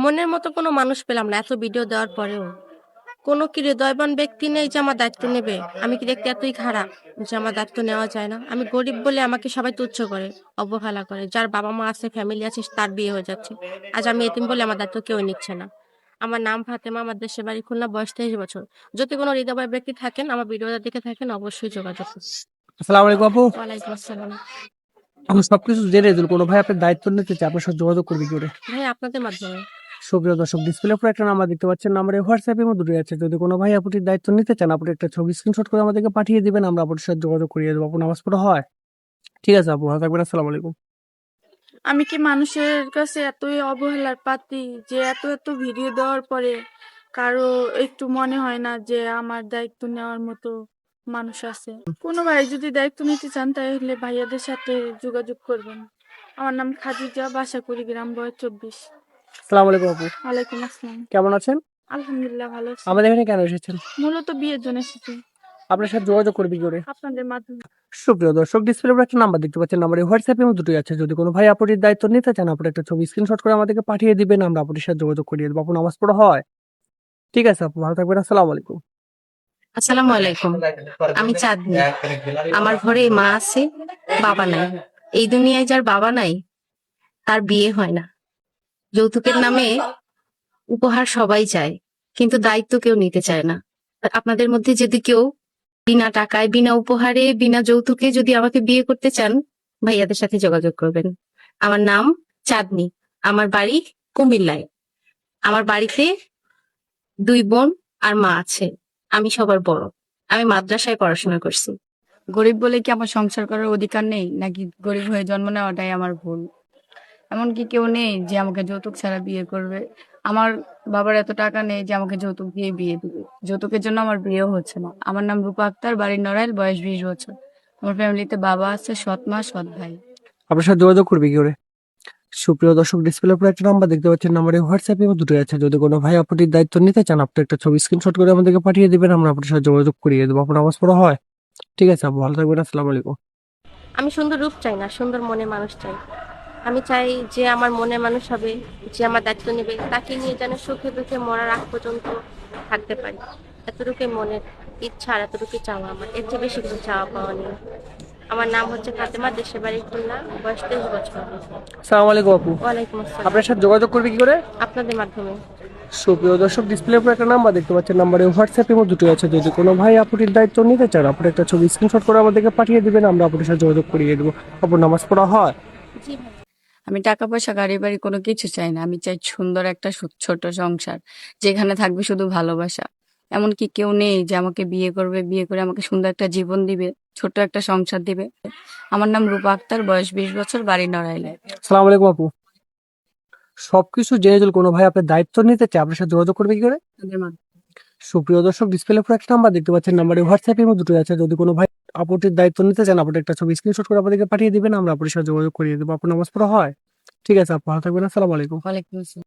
মনের মতো কোনো মানুষ পেলাম না এত ভিডিও দেওয়ার পরেও। কোনো কি হৃদয়বান ব্যক্তি নেই যে আমার দায়িত্ব নেবে? আমি কি দেখতে এতই খারাপ যে আমার দায়িত্ব নেওয়া যায় না? আমি গরিব বলে আমাকে সবাই তুচ্ছ করে, অবহেলা করে। যার বাবা-মা আছে, ফ্যামিলি আছে তার বিয়ে হয়ে যাচ্ছে। আজ আমি এতিম বলে আমার দায়িত্ব কেউই নিচ্ছে না। আমার নাম ফাতেমা, আমার দেশের বাড়ি খুলনা, বয়স ২৩ বছর। যদি কোনো হৃদয়বান ব্যক্তি থাকেন, আমার ভিডিওটা দেখে থাকেন অবশ্যই যোগাযোগ করুন। আসসালামু আলাইকুম আপু। ওয়ালাইকুম আসসালাম। আমি সবকিছু জেনে দিল কোনো ভাই আপনার দায়িত্ব নিতে চায় আপনার সাথে যোগাযোগ করবে কি করে? ভাই আপনাদের মাধ্যমে। সুপ্রিয় দর্শক, ডিসপ্লের উপর একটা নাম্বার দেখতে পাচ্ছেন, নাম্বারে হোয়াটসঅ্যাপ এর মধ্যে দুটোই আছে। যদি কোনো ভাই আপুটির দায়িত্ব নিতে চান, আপনি একটা ছবি স্ক্রিনশট করে আমাদেরকে পাঠিয়ে দিবেন, আমরা আপনার সাথে যোগাযোগ করিয়ে দেবো। আপু নামাজ পড়া হয়? ঠিক আছে আপু, ভালো থাকবেন। আসসালামু আলাইকুম। আমি কি মানুষের কাছে এতই অবহেলার পাত্রী যে এত ভিডিও দেওয়ার পরে কারো একটু মনে হয় না যে আমার দায়িত্ব নেওয়ার মতো মানুষ আছে? কোনো ভাই যদি দায়িত্ব নিতে চান তাহলে ভাইয়াদের সাথে যোগাযোগ করবেন। আমার নাম খাদিজা, বাসা কুড়িগ্রাম, বয়স 24। আসসালামু আলাইকুম আপু, ওয়ালাইকুম আসসালাম। কেমন আছেন? আলহামদুলিল্লাহ ভালো আছি। আমাদের এখানে কেন এসেছেন? মূলত বিয়ের জন্য এসেছি আপনার সাথে যোগাযোগ করবে কি করে? আপনাদের মাধ্যমে। সুপ্রিয় দর্শক, ডিসপ্লের উপর একটা নাম্বার দেখতে পাচ্ছেন, নাম্বারে হোয়াটসঅ্যাপ এর মধ্যে দুটোই আছে। যদি কোনো ভাই আপুটির দায়িত্ব নিতে চান, আপনি একটা ছবি স্ক্রিনশট করে আমাদেরকে পাঠিয়ে দিবেন, আমরা আপনার সাথে যোগাযোগ করিয়ে দেবো। আপু নামাজ পড়া হয়? ঠিক আছে আপু, ভালো থাকবেন। আসসালামু আলাইকুম। আসসালামু আলাইকুম। আমি চাঁদনি। আমার ঘরে মা আছে, বাবা নাই। এই দুনিয়ায় যার বাবা নাই তার বিয়ে হয় না। যৌতুকের নামে উপহার সবাই চায়, কিন্তু দায়িত্ব কেউ নিতে চায় না। আর আপনাদের মধ্যে যদি কেউ বিনা টাকায়, বিনা উপহারে, বিনা যৌতুকে যদি আমাকে বিয়ে করতে চান, ভাইয়াদের সাথে যোগাযোগ করবেন। আমার নাম চাঁদনি। আমার বাড়ি কুমিল্লায়। আমার বাড়িতে 2 বোন আর মা আছে। আমি সবার বড়। আমি মাদ্রাসায় পড়াশোনা করছি। গরিব বলে কি আমার সংসার করার অধিকার নেই, নাকি গরিব হয়ে জন্ম নেওয়াটাই আমার ভুল? এমন কি কেউ নেই যে আমাকে যৌতুক ছাড়া বিয়ে করবে? আমার বাবার এত টাকা নেই যে আমাকে যৌতুক দিয়ে বিয়ে দিবে। যৌতুকের জন্য আমার বিয়েও হচ্ছে না। আমার নাম রূপা আক্তার, বাড়ি নড়াইল, বয়স 20 বছর। আমার ফ্যামিলিতে বাবা আছে, সৎ মা, সৎ ভাই। আপনার সাথে যোগাযোগ করবে কি করে? সুপ্রিয় দর্শক, ডিসপ্লের উপর একটা নাম্বার দেখতে পাচ্ছেন, নাম্বারে হোয়াটসঅ্যাপ এর দুটোই আছে। যদি কোনো ভাই আপুটির দায়িত্ব নিতে চান, আপনি একটা ছবি স্ক্রিনশট করে আমাদেরকে পাঠিয়ে দিবেন, আমরা আপনার সাথে যোগাযোগ করিয়ে দেবো। আপনার নামাজ পড়া হয়? ঠিক আছে আপু, ভালো থাকবেন। আসসালামু আলাইকুম। আমি সুন্দর রূপ চাই না, সুন্দর মনের মানুষ চাই। আমি চাই যে আমার মনের মানুষ হবে, যে আমার দায়িত্ব নেবে, তাকে নিয়ে যেন সুখে দুঃখে মরার আগ পর্যন্ত থাকতে পারি। এতটুকুই মনের ইচ্ছা আর এতটুকুই চাওয়া আমার। এর চেয়ে বেশি কিছু চাওয়া পাওয়া নেই। আমার নাম হচ্ছে ফাতেমা, দেশের বাড়ি খুলনা, বয়স 23 বছর। আসসালামু আলাইকুম আপু, ওয়ালাইকুম আসসালাম। আপনার সাথে যোগাযোগ করবে কি করে? আপনাদের মাধ্যমে। সুপ্রিয় দর্শক, ডিসপ্লের উপর একটা নাম্বার দেখতে পাচ্ছেন, নাম্বারে হোয়াটসঅ্যাপ এর দুটোই আছে। যদি কোনো ভাই আপুটির দায়িত্ব নিতে চান, আপনি একটা ছবি স্ক্রিনশট করে আমাদেরকে পাঠিয়ে দিবেন, আমরা আপনার সাথে যোগাযোগ করিয়ে দেবো। আপুর নামাজ পড়া হয়? জি ভাই। আমি টাকা পয়সা, গাড়ি বাড়ি কোনো কিছু চাই না। আমি চাই সুন্দর একটা ছোট সংসার, যেখানে থাকবে শুধু ভালোবাসা। এমন কি কেউ নেই যে আমাকে বিয়ে করবে, বিয়ে করে আমাকে সুন্দর একটা জীবন দিবে, ছোট একটা সংসার দিবে? আমার নাম রূপা আক্তার, বয়স 20 বছর, বাড়ি নড়াইলে। আসসালামু আলাইকুম আপু, সবকিছু জেনে যদি কোনো ভাই আপনার দায়িত্ব নিতে চায়, আপনার সাথে যোগাযোগ করবে কি করে? সুপ্রিয় দর্শক, ডিসপ্লের উপর একটা নাম্বার দেখতে পাচ্ছেন, নাম্বারে হোয়াটসঅ্যাপ এর দুটোই আছে। যদি কোনো ভাই আপুটির দায়িত্ব নিতে চান, আপনি একটা ছবি স্ক্রিনশট করে আমাদেরকে পাঠিয়ে দিবেন, আমরা আপনার সাথে যোগাযোগ করিয়ে দেবো। আপনার নামাজ পড়া হয়? ঠিক আছে আপু, ভালো থাকবেন। আসসালামু আলাইকুম। ওয়ালাইকুম আসসালাম।